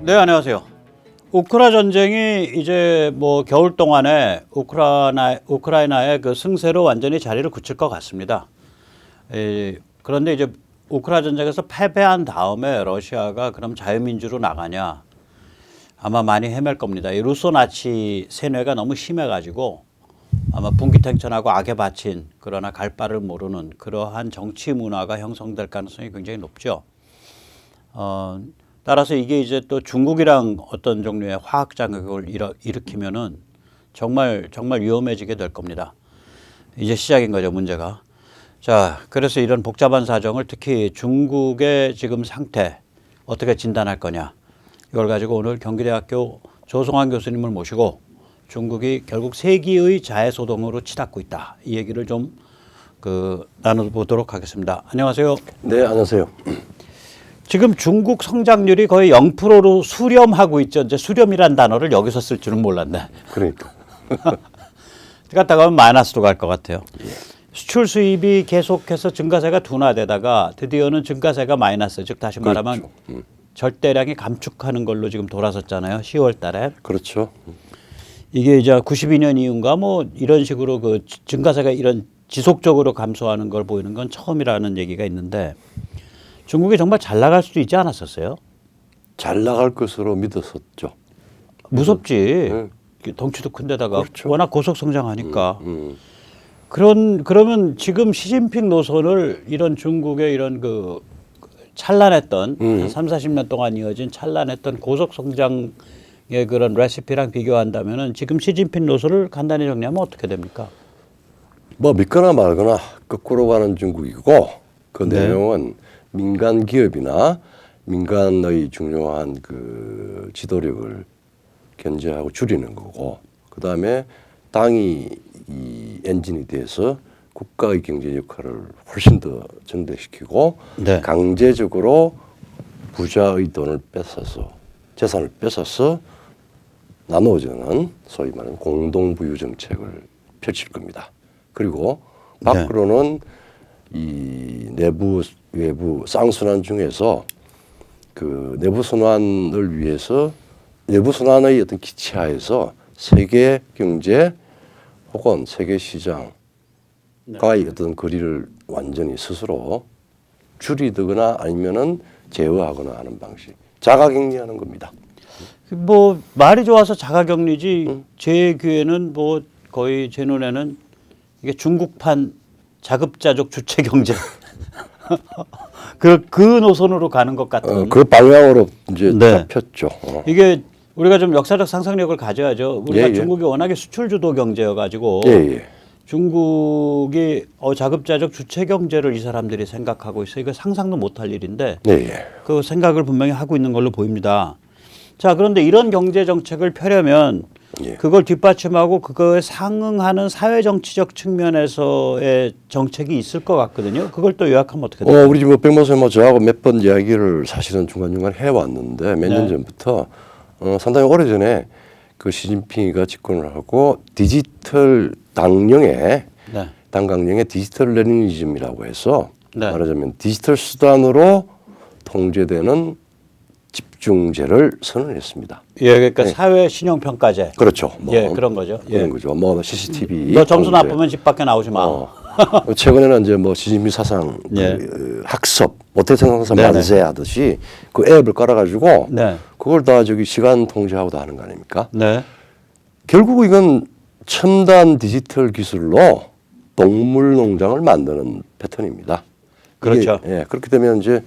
네, 안녕하세요. 우크라 전쟁이 이제 뭐 겨울 동안에 우크라이나의 그 승세로 완전히 자리를 굳힐 것 같습니다. 그런데 이제 우크라 전쟁에서 패배한 다음에 러시아가 그럼 자유민주로 나가냐? 아마 많이 헤맬 겁니다. 이 루소 나치 세뇌가 너무 심해가지고 아마 분기탱천하고 악에 바친 그러나 갈 바를 모르는 그러한 정치 문화가 형성될 가능성이 굉장히 높죠. 따라서 이게 이제 또 중국이랑 어떤 종류의 화학 장벽을 일으키면은 정말 위험해지게 될 겁니다. 이제 시작인 거죠, 문제가. 자, 그래서 이런 복잡한 사정을 특히 중국의 지금 상태 어떻게 진단할 거냐. 이걸 가지고 오늘 경기대학교 조성환 교수님을 모시고 중국이 결국 세기의 자해소동으로 치닫고 있다. 이 얘기를 좀 나눠보도록 하겠습니다. 안녕하세요. 네, 안녕하세요. 지금 중국 성장률이 거의 0%로 수렴하고 있죠. 이제 수렴이란 단어를 여기서 쓸 줄은 몰랐네. 그러니까. 갔다가 하면 마이너스로 갈 것 같아요. 수출 수입이 계속해서 증가세가 둔화되다가 드디어는 증가세가 마이너스, 즉 다시 말하면 절대량이 감축하는 걸로 지금 돌아섰잖아요. 10월 달에. 그렇죠. 이게 이제 92년 이후인가 뭐 이런 식으로 그 증가세가 이런 지속적으로 감소하는 걸 보이는 건 처음이라는 얘기가 있는데 중국이 정말 잘 나갈 수도 있지 않았었어요? 잘 나갈 것으로 믿었었죠. 무섭지. 덩치도 큰데다가 그렇죠. 워낙 고속 성장하니까. 그러면 지금 시진핑 노선을 이런 중국의 이런 그 찬란했던 3, 40년 동안 이어진 찬란했던 고속 성장의 그런 레시피랑 비교한다면은 지금 시진핑 노선을 간단히 정리하면 어떻게 됩니까? 뭐 믿거나 말거나 거꾸로 가는 중국이고 그 네. 내용은 민간 기업이나 민간의 중요한 그 지도력을 견제하고 줄이는 거고 그 다음에 당이 이 엔진이 돼서 국가의 경제 역할을 훨씬 더 증대시키고 네. 강제적으로 부자의 돈을 뺏어서 재산을 뺏어서 나누어주는 소위 말하는 공동부유 정책을 펼칠 겁니다. 그리고 밖으로는 이 내부 외부 쌍순환 중에서 그 내부 순환을 위해서 내부 순환의 어떤 기치하에서 세계 경제 혹은 세계 시장과의 어떤 거리를 완전히 스스로 줄이거나 아니면은 제어하거나 하는 방식, 자가격리하는 겁니다. 뭐 말이 좋아서 자가격리지 제 귀에는 뭐 거의 제 눈에는 이게 중국판 자급자족 주체경제 그 노선으로 가는 것 같은 그 방향으로 이제 네. 잡혔죠. 이게 우리가 좀 역사적 상상력을 가져야죠. 우리가 예. 중국이 워낙에 수출 주도 경제여가지고 예. 중국이 자급자족 주체 경제를 이 사람들이 생각하고 있어요. 이거 상상도 못할 일인데 예. 그 생각을 분명히 하고 있는 걸로 보입니다. 자, 그런데 이런 경제 정책을 펴려면 예. 그걸 뒷받침하고 그거에 상응하는 사회 정치적 측면에서의 정책이 있을 것 같거든요. 그걸 또 요약하면 어떻게 될까요? 우리 뭐 백모 선생님 저하고 몇 번 이야기를 사실은 중간중간 해왔는데 몇 년 전부터 상당히 오래전에 그 시진핑이가 집권을 하고 디지털 당령의 당강령의 디지털 레니니즘이라고 해서 말하자면 디지털 수단으로 통제되는 집중제를 선언했습니다. 예, 그러니까 사회 신용 평가제. 그렇죠. 예, 그런 거죠. 그런 거죠. 뭐 CCTV. 너 점수 나쁘면 집 밖에 나오지 마. 최근에는 이제 뭐 시진핑 사상 그 학습 모태생상사 만세 하듯이 그 앱을 깔아가지고 그걸 다 저기 시간 통제하고 다 하는 거 아닙니까? 네. 결국 이건 첨단 디지털 기술로 동물 농장을 만드는 패턴입니다. 그렇죠. 예, 그렇게 되면 이제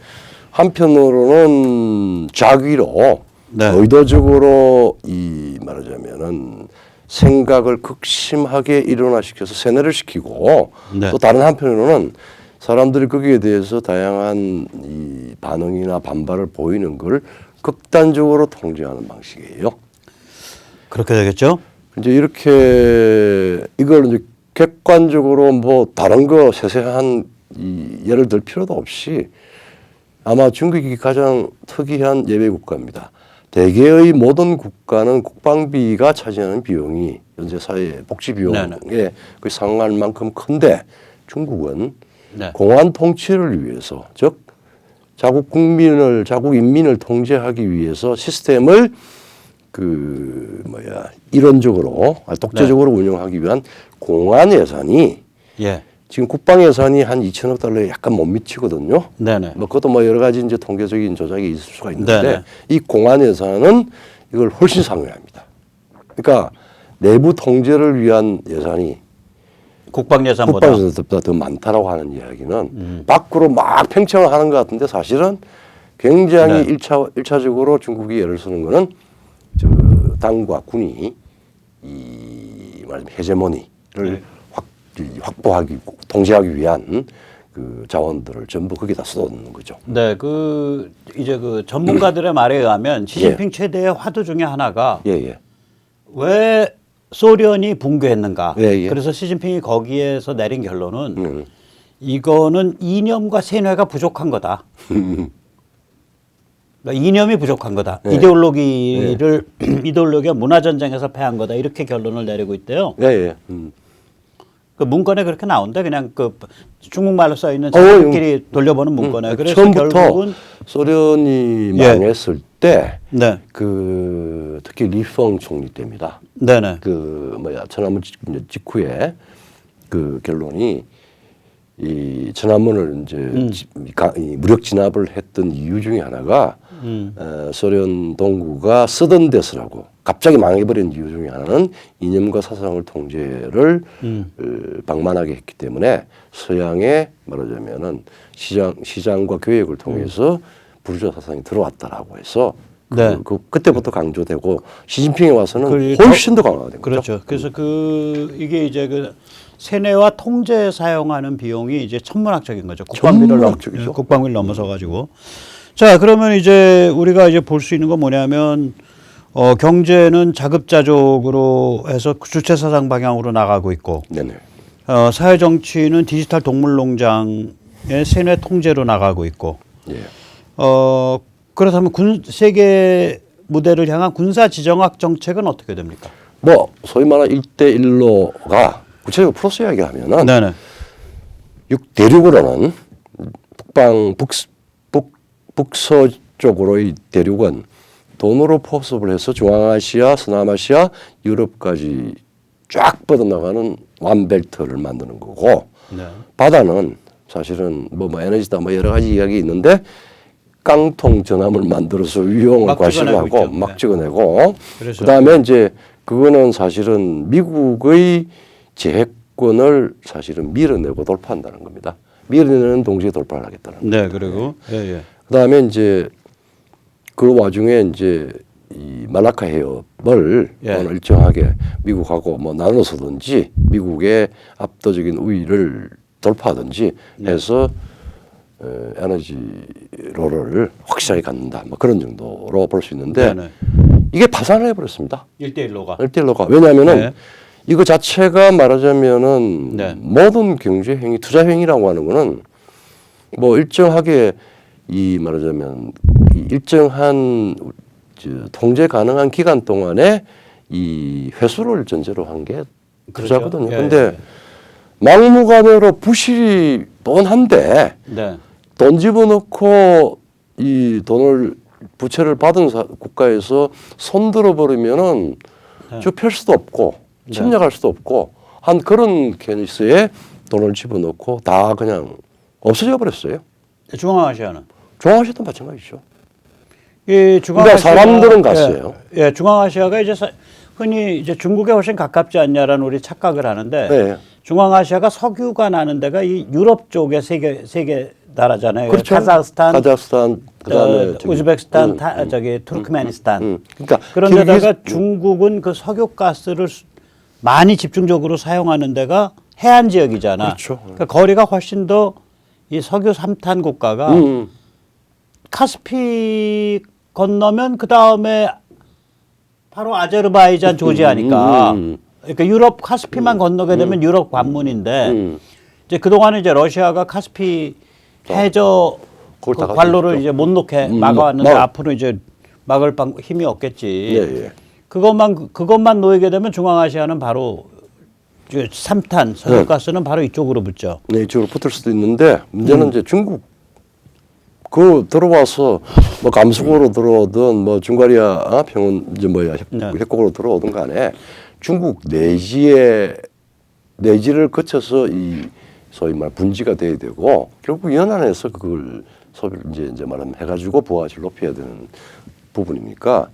한편으로는 자기로 의도적으로 이 말하자면은 생각을 극심하게 일원화시켜서 세뇌를 시키고 또 다른 한편으로는 사람들이 거기에 대해서 다양한 이 반응이나 반발을 보이는 걸 극단적으로 통제하는 방식이에요. 그렇게 되겠죠? 이제 이렇게 이걸 이제 객관적으로 뭐 다른 거 세세한 이 예를 들 필요도 없이 아마 중국이 가장 특이한 예외 국가입니다. 대개의 모든 국가는 국방비가 차지하는 비용이 현재 사회 복지 비용에 그 상응할 만큼 큰데 중국은 공안 통치를 위해서 즉 자국 국민을 자국 인민을 통제하기 위해서 시스템을 이론적으로 독재적으로 운영하기 위한 공안 예산이 예. 지금 국방 예산이 한 2천억 달러에 약간 못 미치거든요. 네네. 뭐 그것도 뭐 여러 가지 이제 통계적인 조작이 있을 수가 있는데 네네. 이 공안 예산은 이걸 훨씬 상회합니다. 그러니까 내부 통제를 위한 예산이 국방 예산보다. 국방 예산보다 더 많다라고 하는 이야기는 밖으로 막 팽창을 하는 것 같은데 사실은 굉장히 네. 일차적으로 중국이 예를 쓰는 거는 저 당과 군이 이 말하자면 헤제모니를 네. 확보하기 통제하기 위한 그 자원들을 전부 거기다 쏟는 거죠. 네, 이제 전문가들의 말에 의하면 시진핑 최대의 화두 중에 하나가 예. 왜 소련이 붕괴했는가. 예. 그래서 시진핑이 거기에서 내린 결론은 이거는 이념과 세뇌가 부족한 거다. 그러니까 이념이 부족한 거다. 예. 이데올로기가 문화 전쟁에서 패한 거다. 이렇게 결론을 내리고 있대요. 예. 그 문건에 그렇게 나온다. 그냥 중국말로 써 있는 자기들끼리 돌려보는 문건에. 그래서 처음부터 결국은 소련이 예. 망했을 때 네, 특히 리펑 총리 때입니다. 네네, 천안문 직후에 그 결론이 이 천안문을 이제 이 무력 진압을 했던 이유 중에 하나가 소련 동구가 쓰던 데서라고 갑자기 망해버린 이유 중에 하나는 이념과 사상을 통제를 방만하게 했기 때문에 서양의 말하자면은 시장과 교육을 통해서 부르주아 사상이 들어왔다라고 해서 네. 그때부터 강조되고 시진핑에 와서는 그리고 훨씬 더 강화된 거죠. 그렇죠. 그래서 이게 이제 세뇌와 통제에 사용하는 비용이 이제 천문학적인 거죠. 천문학적이죠. 국방비를 넘어서 가지고. 자, 그러면 이제 우리가 이제 볼 수 있는 건 뭐냐면 경제는 자급자족으로 해서 주체 사상 방향으로 나가고 있고, 네네. 사회 정치는 디지털 동물농장의 세뇌 통제로 나가고 있고, 예. 그렇다면 세계 무대를 향한 군사 지정학 정책은 어떻게 됩니까? 뭐 소위 말하는 1대1로가 구체적으로 풀어서 이야기하면은 네네. 대륙으로는 북서 쪽으로의 대륙은 돈으로 포섭을 해서 중앙아시아, 서남아시아, 유럽까지 쫙 뻗어나가는 완벨트를 만드는 거고 네. 바다는 사실은 뭐 에너지다 뭐 여러 가지 이야기 있는데 깡통 전함을 만들어서 위용을 과시하고 막 찍어내고 그다음에 이제 그거는 사실은 미국의 제해권을 사실은 밀어내고 돌파한다는 겁니다. 밀어내는 동시에 돌파를 하겠다는 겁니다. 네, 그리고 예. 그다음에 이제 그 와중에 이제 이 말라카 해협을 오늘 일정하게 미국하고 뭐 나눠서든지 미국의 압도적인 우위를 돌파하든지 해서 에너지로를 확실하게 갖는다. 뭐 그런 정도로 볼 수 있는데 이게 파산을 해버렸습니다. 1대1로가. 1대1로가. 왜냐하면은 이거 자체가 말하자면은 모든 경제 행위, 투자 행위라고 하는 거는 뭐 일정하게 이 말하자면 일정한 통제 가능한 기간 동안에 이 회수를 전제로 한 게 투자거든요. 그런데 막무가내로 부실이 뻔한데 돈 집어넣고 이 돈을 부채를 받은 국가에서 손들어 버리면은 저 펼 수도 없고 침략할 수도 없고 한 그런 케이스에 돈을 집어넣고 다 그냥 없어져 버렸어요. 중앙아시아는? 중앙아시아도 마찬가지죠. 이 그러니까 사람들은 갔어요. 예, 중앙아시아가 이제 흔히 이제 중국에 훨씬 가깝지 않냐라는 우리 착각을 하는데 중앙아시아가 석유가 나는 데가 이 유럽 쪽의 세계 나라잖아요. 그렇죠. 카자흐스탄, 그다음에 우즈베키스탄, 투르크메니스탄. 그러니까 그런데다가 중국은 그 석유가스를 많이 집중적으로 사용하는 데가 해안 지역이잖아. 그렇죠. 그러니까 거리가 훨씬 더 이 석유 3탄 국가가 카스피 건너면 그 다음에 바로 아제르바이잔 조지아니까. 그러니까 유럽 카스피만 건너게 되면 유럽 관문인데 이제 그 동안에 이제 러시아가 카스피 해저 그 관로를 이제 못 놓게 막아왔는데 앞으로 이제 막을 힘이 없겠지. 그것만 놓이게 되면 중앙아시아는 바로 3탄 석유가스는 바로 이쪽으로 붙죠. 네, 이쪽으로 붙을 수도 있는데 문제는 이제 중국 그 들어와서 뭐 감속으로 들어오든 뭐 중과리아 평원 이제 뭐야 협곡으로 들어오든 간에 중국 내지를 거쳐서 이 소위 말 분지가 돼야 되고 결국 연안에서 그걸 소비를 이제 말하면 해가지고 부하를 높여야 되는 부분이니까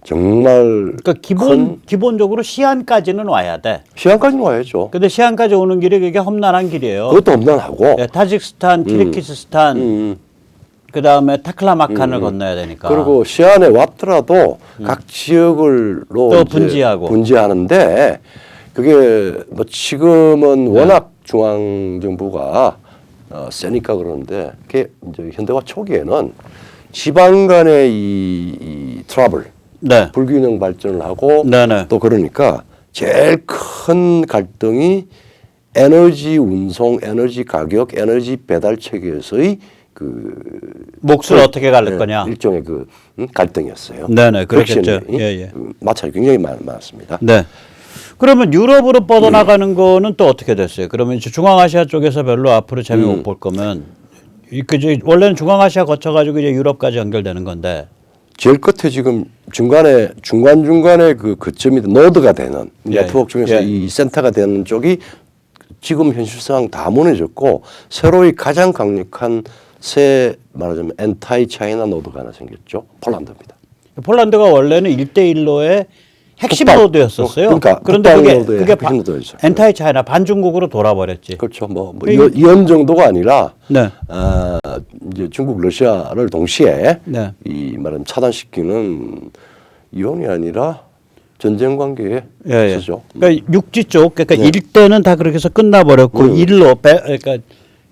정말 그러니까 기본적으로 시안까지는 와야 돼. 시안까지는 와야죠. 근데 시안까지 오는 길이 그게 험난한 길이에요. 그것도 험난하고 예, 타지키스탄, 키르기스스탄, 그 다음에 타클라마칸을 건너야 되니까. 그리고 시안에 왔더라도 각 지역을로 또 이제 분지하고. 분지하는데 그게 뭐 지금은 워낙 중앙 정부가 세니까 그러는데 그게 이제 현대화 초기에는 지방 간의 이 트러블, 네. 불균형 발전을 하고 네네. 또 그러니까 제일 큰 갈등이 에너지 운송, 에너지 가격, 에너지 배달 체계에서의 그 몫을 어떻게 갈릴 거냐. 일종의 그 갈등이었어요. 네네, 그렇겠죠. 프릭션이, 예. 마찰이 굉장히 많았습니다. 네. 그러면 유럽으로 뻗어나가는 거는 또 어떻게 됐어요? 그러면 이제 중앙아시아 쪽에서 별로 앞으로 재미 못 볼 거면 그저 원래는 중앙아시아 거쳐가지고 이제 유럽까지 연결되는 건데. 제일 끝에 지금 중간에 그 거점이 노드가 되는 네트워크 중에서 이 센터가 되는 쪽이 지금 현실상 다 무너졌고 새로이 가장 강력한 새 말하자면 엔타이 차이나 노드가 하나 생겼죠. 폴란드입니다. 폴란드가 원래는 1대1로의 핵심 북방. 노드였었어요. 그러니까 그런데 노드의 그게 핵심 노드였죠. 엔타이 차이나 반중국으로 돌아버렸지. 그렇죠. 이런 정도가 아니라 네. 이제 중국, 러시아를 동시에 네. 이 말은 차단시키는 이론이 아니라 전쟁 관계에 있었죠. 그러니까 육지 쪽, 그러니까 일대는 다 그렇게 해서 끝나버렸고 일로 그러니까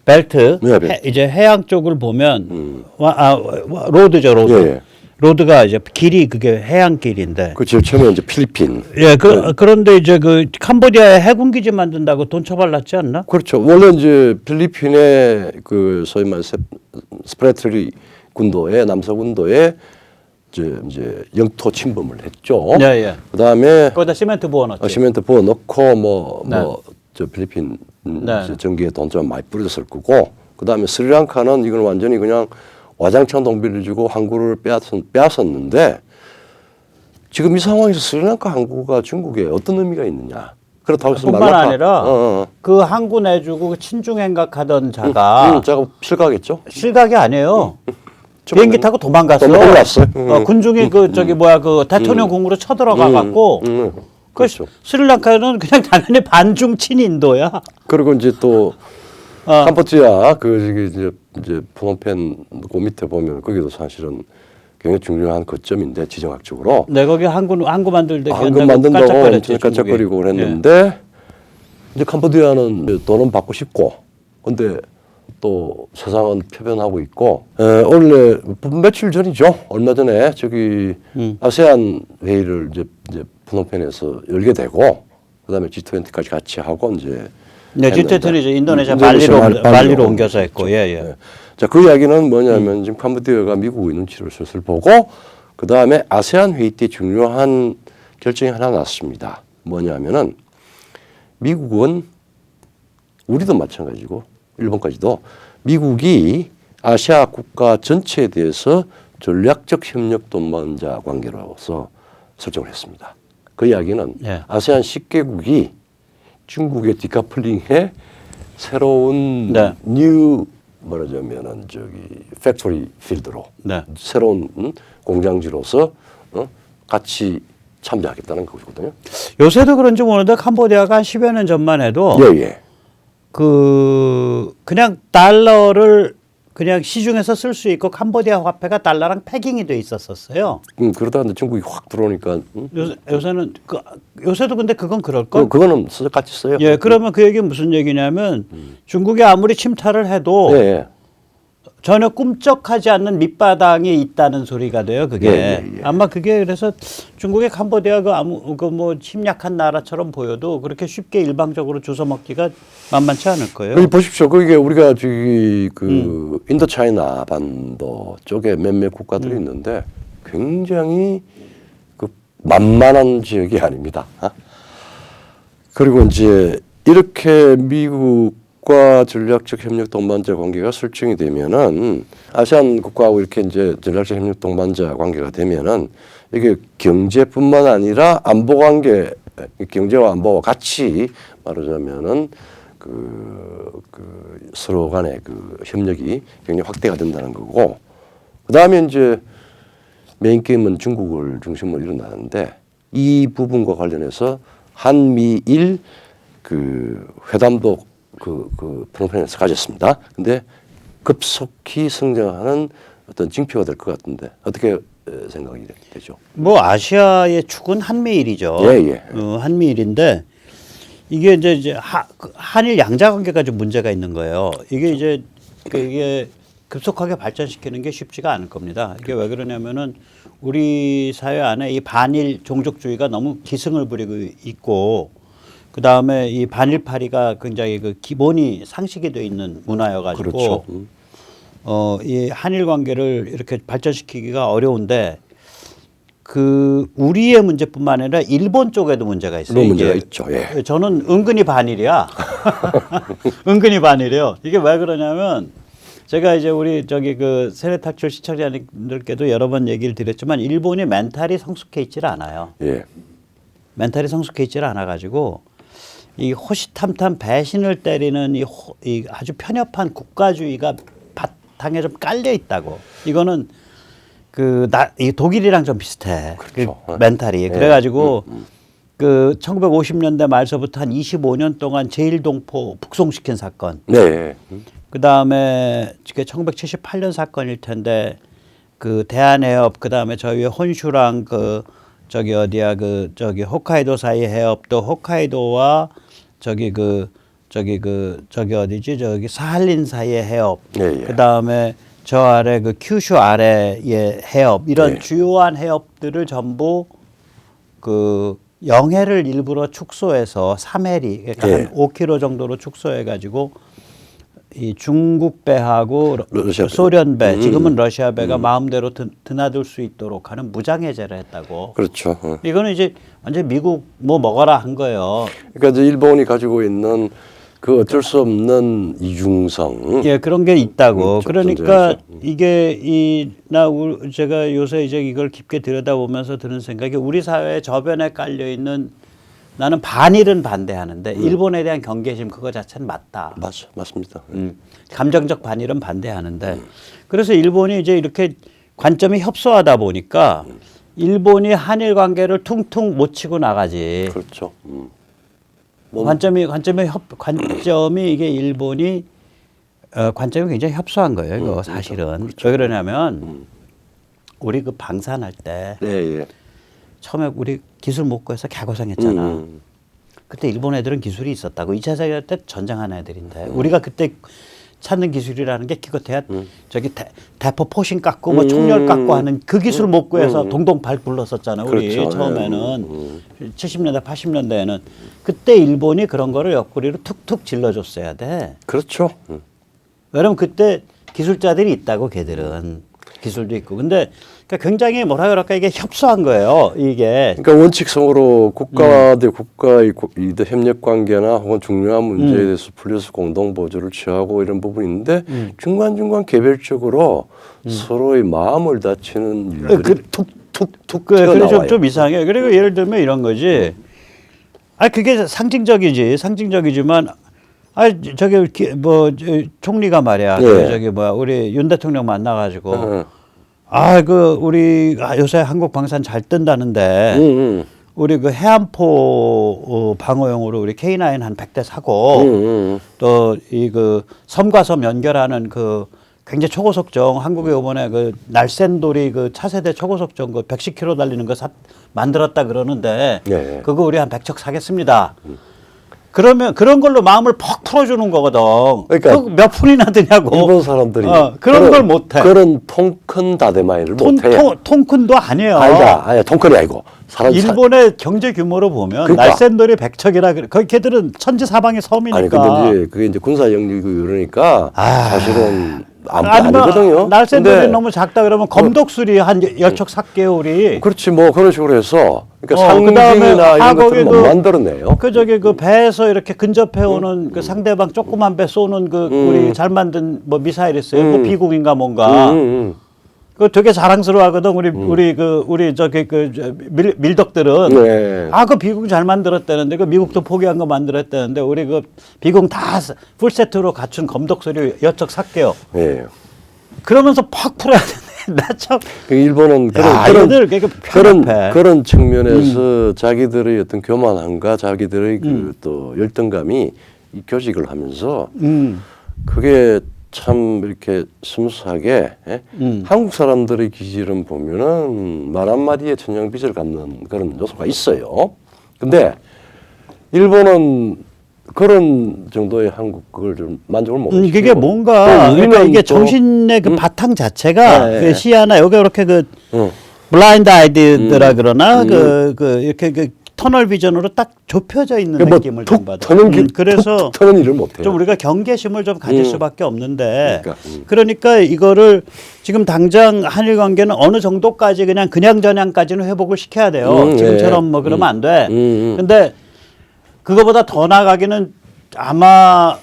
벨트, 이제 해양 쪽을 보면 로드죠, 로드. 예. 로드가 이제 길이 그게 해양길인데. 그 제일 처음에 이제 필리핀. 예, 그런데 이제 그 캄보디아에 해군 기지 만든다고 돈 처발랐지 않나? 그렇죠. 원래 이제 필리핀의 그 소위 말 스프레트리 군도에 남서군도에 이제 영토 침범을 했죠. 예. 그다음에 거기다 시멘트 부어넣지. 시멘트 부어 넣고 저 필리핀 전기에 돈 좀 많이 뿌렸을 거고. 그다음에 스리랑카는 이건 완전히 그냥 와장창 동비를 주고 항구를 빼앗았는데 지금 이 상황에서 스리랑카 항구가 중국에 어떤 의미가 있느냐? 그렇다고 해서 뿐만 아니라 그 항구 내주고 친중행각하던 자가 실각했죠. 실각이 아니에요. 비행기 타고 도망갔어. 군중이 그 대통령 궁으로 쳐들어가 갖고 그렇죠. 스리랑카는 그냥 당연히 반중 친인도야. 그리고 이제 또 캄보디아 이제 프놈펜 그 밑에 보면 거기도 사실은 굉장히 중요한 거점인데 지정학적으로. 네, 거기 항구 만들때 항구 만든다고 엄청 깜짝거리고 그랬는데 이제 캄보디아는 돈은 받고 싶고, 근데 또 세상은 표변하고 있고. 원래 며칠 전이죠. 얼마 전에 저기 아세안 회의를 이제 프놈펜에서 열게 되고, 그다음에 G20까지 같이 하고 이제. 네, G20는 이제 인도네시아 말리로 옮겨서 했고, 예. 자, 그 이야기는 뭐냐면 지금 캄보디아가 미국의 눈치를 슬슬 보고 그 다음에 아세안 회의 때 중요한 결정이 하나 났습니다. 뭐냐면은 미국은 우리도 마찬가지고 일본까지도 미국이 아시아 국가 전체에 대해서 전략적 협력 동반자 관계로서 설정을 했습니다. 그 이야기는 아세안 10개국이 중국의 디카플링의 새로운 뉴 말하자면은 팩토리 필드로 새로운 공장지로서 같이 참여하겠다는 것이거든요. 요새도 그런지 모르는데 캄보디아가 한 10여 년 전만 해도 그냥 달러를 그냥 시중에서 쓸 수 있고 캄보디아 화폐가 달러랑 패깅이 돼 있었어요. 그러다 중국이 확 들어오니까 요새는 요새도 근데 그건 그럴 걸. 그거는 같이 써요. 예, 그러면 그 얘기는 무슨 얘기냐면 중국이 아무리 침탈을 해도 전혀 꿈쩍하지 않는 밑바닥이 있다는 소리가 돼요. 그게 아마 그게 그래서 중국의 캄보디아가 뭐 침략한 나라처럼 보여도 그렇게 쉽게 일방적으로 주워 먹기가 만만치 않을 거예요. 여기 보십시오. 그게 우리가 저기 인도 차이나 반도 쪽에 몇몇 국가들이 있는데 굉장히 그 만만한 지역이 아닙니다. 그리고 이제 이렇게 미국 국가 전략적 협력 동반자 관계가 설정이 되면은 아세안 국가하고 이렇게 이제 전략적 협력 동반자 관계가 되면은 이게 경제뿐만 아니라 안보 관계, 경제와 안보와 같이 말하자면은 그 서로 간의 그 협력이 굉장히 확대가 된다는 거고, 그 다음에 이제 메인 게임은 중국을 중심으로 일어나는데 이 부분과 관련해서 한미일 그 회담도 그 프놈펜에서 가졌습니다. 근데 급속히 성장하는 어떤 징표가 될 것 같은데 어떻게 생각이 되죠? 뭐 아시아의 축은 한미일이죠. 예. 한미일인데 이게 이제 한일 양자 관계가 좀 문제가 있는 거예요. 이게 이제 이게 급속하게 발전시키는 게 쉽지가 않을 겁니다. 이게 왜 그러냐면은 우리 사회 안에 이 반일 종족주의가 너무 기승을 부리고 있고, 그 다음에 이 반일파리가 굉장히 그 기본이 상식이 돼 있는 문화여가지고, 그렇죠. 이 한일 관계를 이렇게 발전시키기가 어려운데, 그 우리의 문제뿐만 아니라 일본 쪽에도 문제가 있어요. 그런 문제가 있죠. 예. 저는 은근히 반일이야. 은근히 반일이에요. 이게 왜 그러냐면 제가 이제 우리 저기 그 세례탈출 시청자님들께도 여러 번 얘기를 드렸지만 일본이 멘탈이 성숙해 있질 않아요. 예. 멘탈이 성숙해 있질 않아 가지고 이 호시탐탐 배신을 때리는 이 아주 편협한 국가주의가 바탕에 좀 깔려 있다고. 이거는 이 독일이랑 좀 비슷해. 그렇죠. 그 멘탈이. 그래가지고 그 1950년대 말서부터 한 25년 동안 제일동포 북송시킨 사건. 네. 그 다음에 1978년 사건일 텐데 그 대한해협, 그 다음에 저희 혼슈랑 그 저기 어디야 그 저기 홋카이도 사이 해협, 또 홋카이도와 저기 어디지 저기 사할린 사이의 해협, 예. 그 다음에 저 아래 그 큐슈 아래의 해협, 이런 예. 주요한 해협들을 전부 그 영해를 일부러 축소해서 3해리, 그러니까 예. 한 5km 정도로 축소해 가지고 이 중국 배하고 러시아 배. 소련 배, 지금은 러시아 배가 마음대로 드나들 수 있도록 하는 무장 해제를 했다고. 그렇죠. 이거는 이제 완전 미국 뭐 먹어라 한 거예요. 그러니까 이제 일본이 가지고 있는 그 어쩔 수 없는 이중성. 예, 그런 게 있다고. 그러니까 존재하죠. 이게 제가 요새 이제 이걸 깊게 들여다보면서 드는 생각이 우리 사회의 저변에 깔려 있는, 나는 반일은 반대하는데 일본에 대한 경계심 그거 자체는 맞다. 맞습니다. 감정적 반일은 반대하는데 그래서 일본이 이제 이렇게 관점이 협소하다 보니까 일본이 한일 관계를 퉁퉁 못 치고 나가지. 그렇죠. 관점이 이게 일본이 관점이 굉장히 협소한 거예요. 이거 사실은. 그렇죠. 왜 그러냐면 우리 그 방산할 때 예. 처음에 우리 기술 못 구해서 개고생했잖아. 그때 일본 애들은 기술이 있었다고. 2차 세계대 때 전쟁한 애들인데 우리가 그때 찾는 기술이라는 게 기껏해야 저기 대포 포신 깎고 뭐 총열 깎고 하는 그 기술 못 구해서 동동 발 굴렀었잖아. 우리 그렇죠. 처음에는 70년대 80년대에는 그때 일본이 그런 거를 옆구리로 툭툭 질러줬어야 돼. 그렇죠. 왜냐면 그때 기술자들이 있다고 걔들은 기술도 있고. 근데 그러니까 굉장히 뭐라 그럴까 이게 협소한 거예요. 이게. 그러니까 원칙성으로 국가 대 국가의 협력 관계나 혹은 중요한 문제에 대해서 풀려서 공동 보조를 취하고 이런 부분이 있는데 중간중간 개별적으로 서로의 마음을 다치는 일들이 툭툭툭 그래서 튀어나와요. 좀 이상해. 그리고 예를 들면 이런 거지. 그게 상징적이지만 저기 뭐 총리가 말이야. 예. 저기 뭐야 우리 윤 대통령 만나가지고 우리 요새 한국 방산 잘 뜬다는데 우리 그 해안포 방어용으로 우리 K9 한 100대 사고 또 이 그 섬과 섬 연결하는 그 굉장히 초고속정 한국에 이번에 그 날쌘돌이 그 차세대 초고속정 그 110km 달리는 거 만들었다 그러는데 예. 그거 우리 한 100척 사겠습니다. 그러면 그런 걸로 마음을 퍽 풀어주는 거거든. 그러니까 몇 푼이나 드냐고. 일본 사람들이 그런 걸 못해. 그런 통큰 다대마이를 못해. 통큰도 아니에요. 아니다. 통큰이 아니고. 일본의 경제 규모로 보면 그러니까. 날쌘돌이 100척이라 그래. 거기 걔들은 천지사방의 섬이니까. 아니 근데 그게 이제 군사 영역이고 이러니까 사실은 아니면 아니거든요. 날쌘돌이 근데 너무 작다 그러면 검독수리 한 10척 삭게요 우리. 그렇지 뭐 그런 식으로 해서 그러니까 그다음에 상징이나 이런 것들을 못 그 만들어내요. 그 저기 그 배에서 이렇게 근접해 오는 그 상대방 조그만 배 쏘는 그 우리 잘 만든 뭐 미사일 있어요. 그 비공인가 뭔가. 그 되게 자랑스러워하거든 우리 저기 밀덕들은. 네. 그 비공 잘 만들었다는데 그 미국도 포기한 거 만들었다는데 우리 그 비공 다 풀세트로 갖춘 검독소리 여척 샀게요. 예. 그러면서 팍 풀어야 되네. 나 참. 그 일본은 그런 측면에서 자기들의 어떤 교만함과 자기들의 그 또 열등감이 이 교직을 하면서 그게 참 이렇게 스무스하게 한국 사람들의 기질은 보면은 말 한마디에 천냥빚을 갚는 그런 요소가 있어요. 근데 일본은 그런 정도의 한국을 좀 만족을 못 하시고 그게 뭔가 그러니까 이게 정신의 그 바탕 자체가 네. 그 시야나 여기 이렇게 그 블라인드 아이디드라 그러나 그 이렇게 그 터널 비전으로 딱 좁혀져 있는 느낌을 좀 받아. 그래서 터는 일을 못 해요. 좀 우리가 경계심을 좀 가질 수밖에 없는데 그러니까, 이거를 지금 당장 한일 관계는 어느 정도까지 그냥 전향까지는 회복을 시켜야 돼요. 지금처럼 뭐 그러면 안 돼. 근데 그거보다 더 나가기는 아마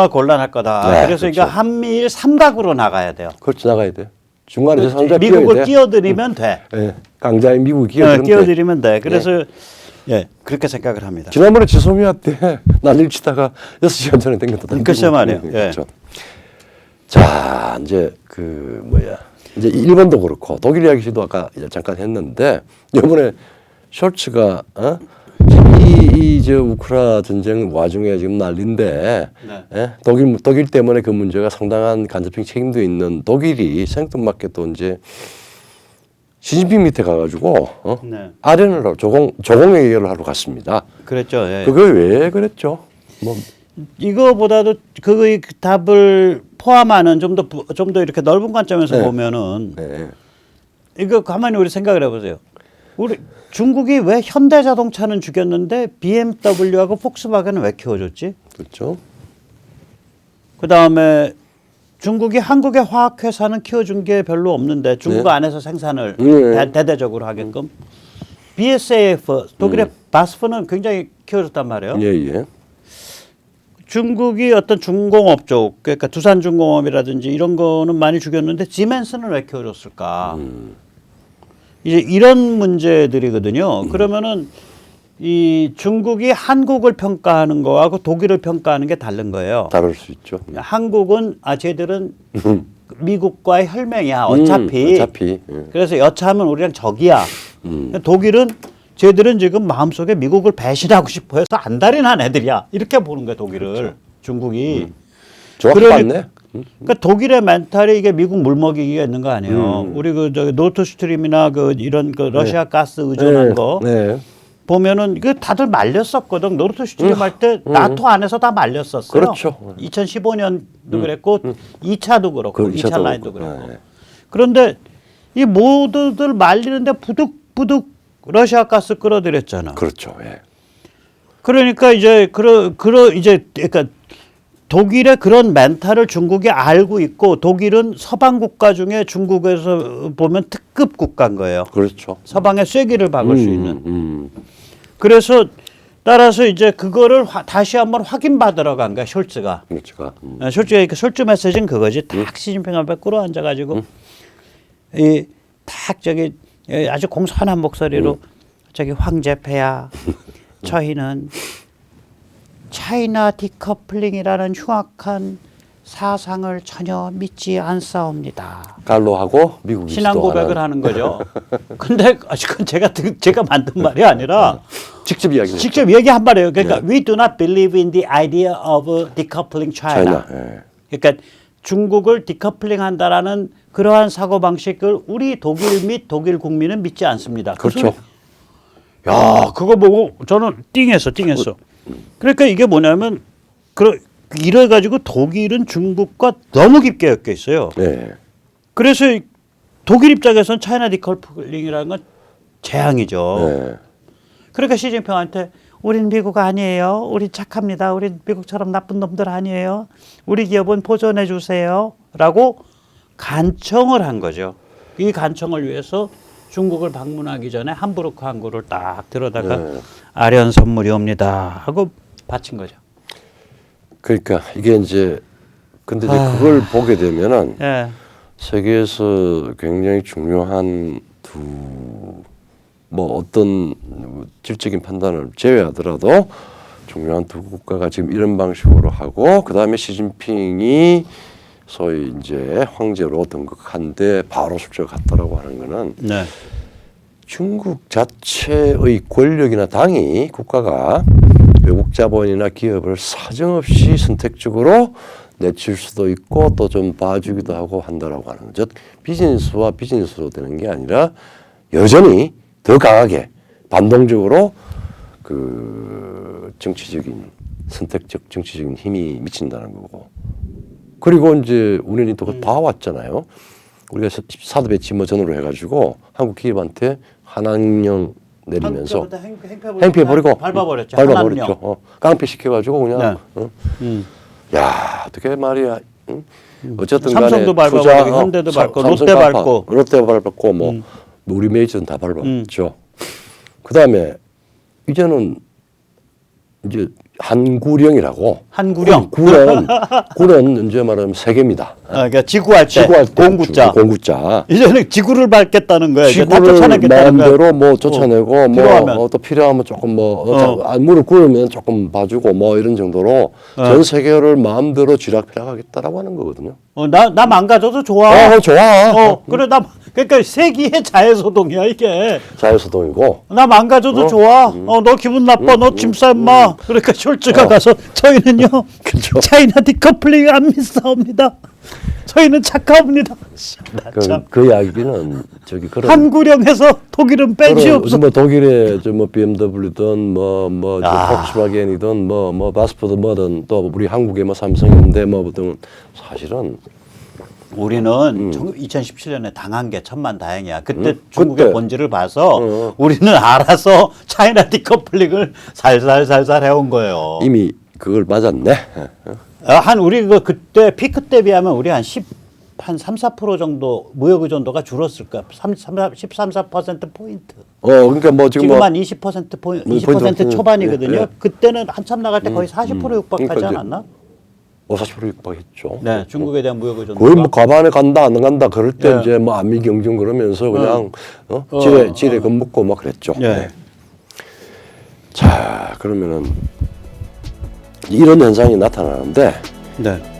곤란할 거다. 네, 그래서 그렇죠. 이거 한미일 삼각으로 나가야 돼요. 그렇지 나가야 돼요. 중간에서 상자 미국을 끼어들이면 돼. 네. 강자의 미국이 끼어들이면 돼. 그래서 그렇게 생각을 합니다. 지난번에 지소미아 때 난리를 치다가 6시간 전에 땡겼다. 글쎄 말이에요. 그렇죠. 자, 이제 이제 일본도 그렇고 독일 이야기도 아까 이제 잠깐 했는데 이번에 숄츠가 저 우크라 전쟁 와중에 지금 난리인데 독일 때문에 그 문제가 상당한 간접적 책임도 있는 독일이 생뚱맞게 또 이제 시진핑 밑에 가가지고 아련을 하러 조공회의를 하러 갔습니다. 그랬죠. 그거 왜 그랬죠? 뭐 이거보다도 그 답을 포함하는 좀 더 이렇게 넓은 관점에서 보면은 이거 가만히 우리 생각을 해보세요. 우리 중국이 왜 현대자동차는 죽였는데 BMW하고 폭스바겐은 왜 키워줬지? 그렇죠. 그 다음에 중국이 한국의 화학회사는 키워준 게 별로 없는데 중국 안에서 생산을 대대적으로 하게끔 BASF 독일의 바스프는 굉장히 키워줬단 말이에요. 예. 중국이 어떤 중공업 쪽 그러니까 두산중공업이라든지 이런 거는 많이 죽였는데 지멘스는 왜 키워줬을까? 이제 이런 문제들이거든요. 그러면은 이 중국이 한국을 평가하는 거하고 독일을 평가하는 게 다른 거예요. 다를 수 있죠. 한국은 쟤들은 미국과의 혈맹이야. 어차피. 그래서 여차하면 우리랑 적이야. 독일은 쟤들은 지금 마음속에 미국을 배신하고 싶어 해서 안달이 애들이야. 이렇게 보는 거야, 독일을. 그렇죠. 중국이. 정확히 맞네. 그러니까 독일의 멘탈이 이게 미국 물먹이기가 있는 거 아니에요. 우리 저기 노트스트림이나 이런 러시아 가스 의존한 거 보면은 이거 다들 말렸었거든. 노트스트림 할 때 나토 안에서 다 말렸었어요. 그렇죠. 2015년도 그랬고 2차도 그렇고 2차 라인도 그렇고. 네. 그런데 이 모두들 말리는데 부득부득 러시아 가스 끌어들였잖아. 그렇죠. 예. 그러니까 이제 그러니까 독일의 그런 멘탈을 중국이 알고 있고 독일은 서방 국가 중에 중국에서 보면 특급 국가인 거예요. 그렇죠. 서방의 쐐기를 박을 수 있는. 그래서 따라서 이제 그거를 다시 한번 확인받으러 간 거야, 숄츠가. 그렇죠. 숄츠가 숄츠 메시지는 그거지. 딱 시진핑 앞에 끌어앉아가지고 딱 저기 아주 공손한 목소리로 저기 황제폐야 저희는 차이나 디커플링이라는 흉악한 사상을 전혀 믿지 않사옵니다. 갈로하고 미국이 신앙 고백을 하는 거죠. 근데 그건 제가 만든 말이 아니라 직접 얘기한 말이에요. 그러니까 we do not believe in the idea of decoupling China. 그러니까 중국을 디커플링 한다라는 그러한 사고 방식을 우리 독일 및 독일 국민은 믿지 않습니다. 그렇죠. 야, 그거 보고 저는 띵했어. 그러니까 이게 뭐냐면 이래 가지고 독일은 중국과 너무 깊게 엮여 있어요. 네. 그래서 독일 입장에서는 차이나 디커플링이라는 건 재앙이죠. 네. 그러니까 시진핑한테 우린 미국 아니에요. 우린 착합니다. 우린 미국처럼 나쁜 놈들 아니에요. 우리 기업은 보존해 주세요. 라고 간청을 한 거죠. 이 간청을 위해서 중국을 방문하기 전에 함부르크 항구를 딱 들어다가 네. 아련 선물이 옵니다 하고 바친 거죠. 그러니까 이게 이제 근데 이제 그걸 보게 되면은 예. 세계에서 굉장히 중요한 뭐 어떤 질적인 판단을 제외하더라도 중요한 두 국가가 지금 이런 방식으로 하고 그다음에 시진핑이 소위 이제 황제로 등극한데 바로 술제가 갔다라고 하는 거는 네. 중국 자체의 권력이나 당이 국가가 외국 자본이나 기업을 사정없이 선택적으로 내칠 수도 있고 또 좀 봐주기도 하고 한다라고 하는 즉 비즈니스와 비즈니스로 되는 게 아니라 여전히 더 강하게 반동적으로 그 정치적인 선택적 정치적인 힘이 미친다는 거고 그리고 이제 우리는 또 봐왔잖아요. 우리가 사드 배치 뭐 전으로 해가지고 한국 기업한테 한한령 내리면서 행패버리고 밟아버렸죠. 밟아버렸죠. 깡패 시켜가지고 그냥 네. 야 어떻게 말이야. 응? 어쨌든 삼성도 간에 밟아버리고 현대도 밟고 롯데 밟고 뭐 우리 메이저는 다 밟았죠. 그다음에 이제는 이제 한구령이라고 한구령 구는 이제 말하면 세계입니다. 그러니까 지구할 때 공구자. 이제는 지구를 밟겠다는 거야. 지구를 마음대로 뭐 쫓아내고 필요하면. 뭐 또 필요하면 조금 무릎 꿇으면 조금 봐주고 뭐 이런 정도로 전 세계를 마음대로 쥐락펴락하겠다라고 하는 거거든요. 나 망가져도 좋아. 좋아. 그래 그러니까 세기의 자해소동이야 이게. 자유소동이고. 나 망가져도 좋아. 너 기분 나빠. 너 짐 싸 임마. 그러니까 숄츠가 가서 저희는요. 그죠. 차이나 디커플링 안 믿사옵니다. 저희는 착하옵니다. 그 이야기는 저기 그런 한구령에서 독일은 뺀지 없어. 뭐 독일의 뭐 BMW든 뭐 폭스바겐이든 뭐 바스포든 뭐든 또 우리 한국의 뭐 삼성인데 뭐 등 사실은 우리는 2017년에 당한 게 천만다행이야. 그때 중국의 본질을 봐서 우리는 알아서 차이나 디커플링을 살살 해온 거예요. 이미 그걸 맞았네. 우리 그때 피크 때 비하면 우리 한 3, 4% 정도 무역 의존도가 줄었을 거야. 13, 4% 포인트. 그러니까 뭐 지금 한 20% 초반이거든요. 예. 그때는 한참 나갈 때 거의 40% 육박하지 그러니까 않았나? 40% 육박했죠. 네, 중국에 대한 무역 의존도. 거의 뭐 가반에 간다 안 간다 그럴 때 네. 이제 뭐 안미 경쟁 그러면서 그냥 지레 겁먹고 막 그랬죠. 네. 자 그러면은 이런 현상이 나타나는데 네.